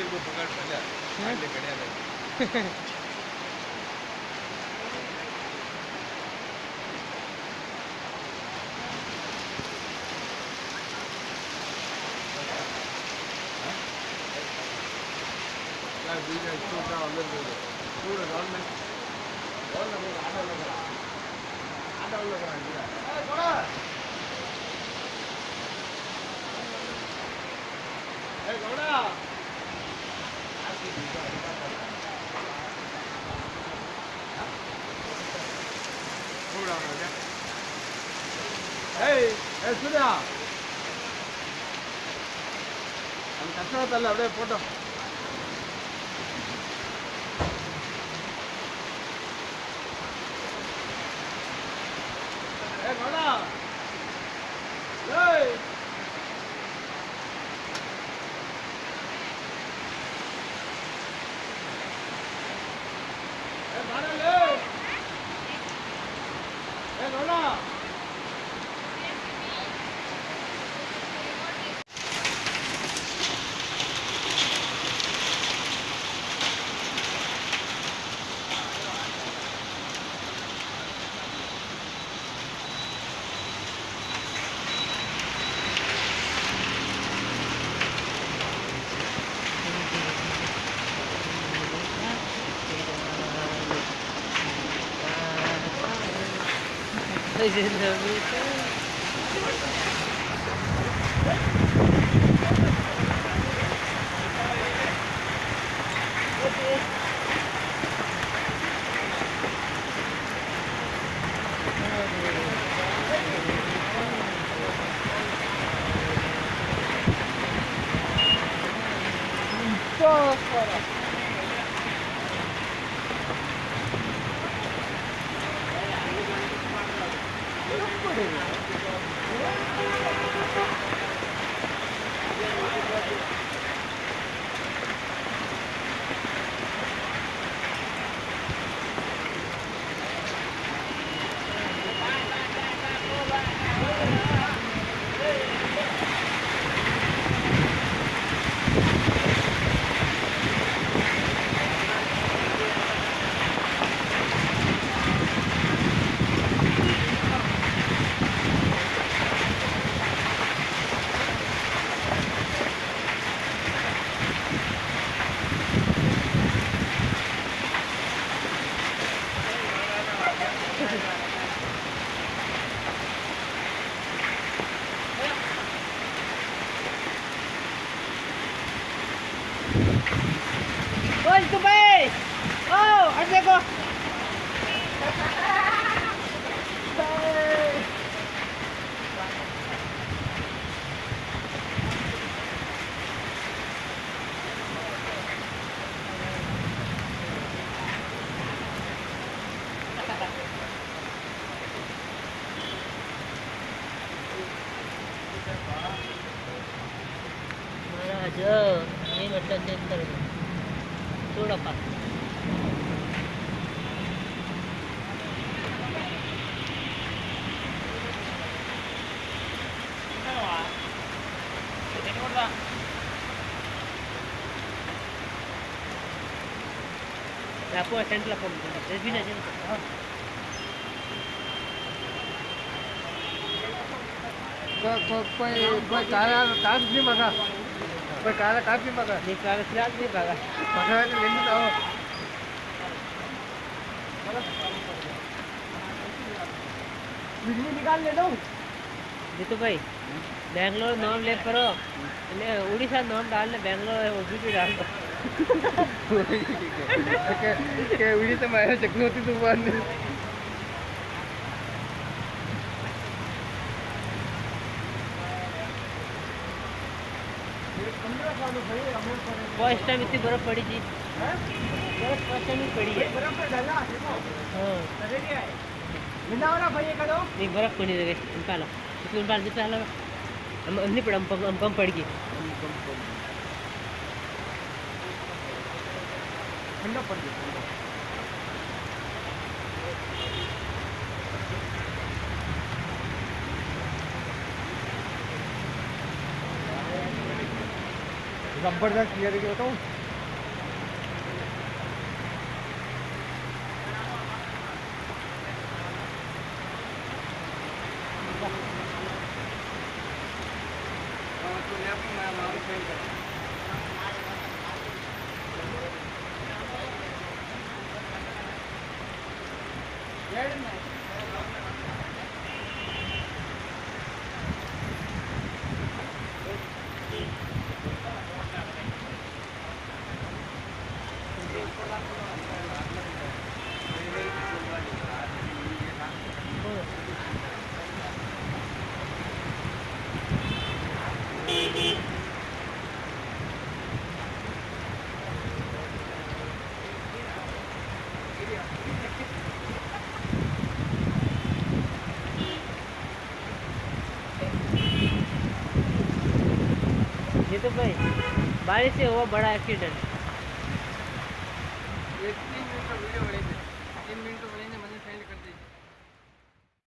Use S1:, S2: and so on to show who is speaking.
S1: को पकड़ मजा ले कड़िया ले यार बीच में छोटा अंदर दे दो पूरा राउंड में और ना वो आधा लग रहा है थोड़ा ए गौड़ा ಸುಧಾ ನಮ್ಮ ಕಷ್ಟ ಆಯ್ತಲ್ಲ ಅವರೇ ಫೋಟೋ ನೋಡ చూడప్ప आपको टेंट ला फोन कर भी ना जन कोई कार भी मगा कोई कार भी मगा नहीं कार फिलहाल नहीं मगा मगा लेने तो बिजली निकाल ले लो जीतू भाई बेंगलोर नाम ले करो उड़ीसा नाम डालने बेंगलोर ओबीटी डाल दो के उड़ीसा में चकनौती तूफान फर्स्ट टाइम इतनी बर्फ पड़ी थी बर्फ फर्स्ट टाइम ही पड़ी है नहीं बर्फ पड़ी है निकालो निकालो हम नहीं पड़ा हम कम पड़ गई ठंडा पड़ गया जबरदस्त क्लियरिटी बताऊँ।
S2: ये तो भाई बारिश से हुआ बड़ा एक्सीडेंट।
S1: 3 मिनट का वीडियो बने थे, 3 मिनट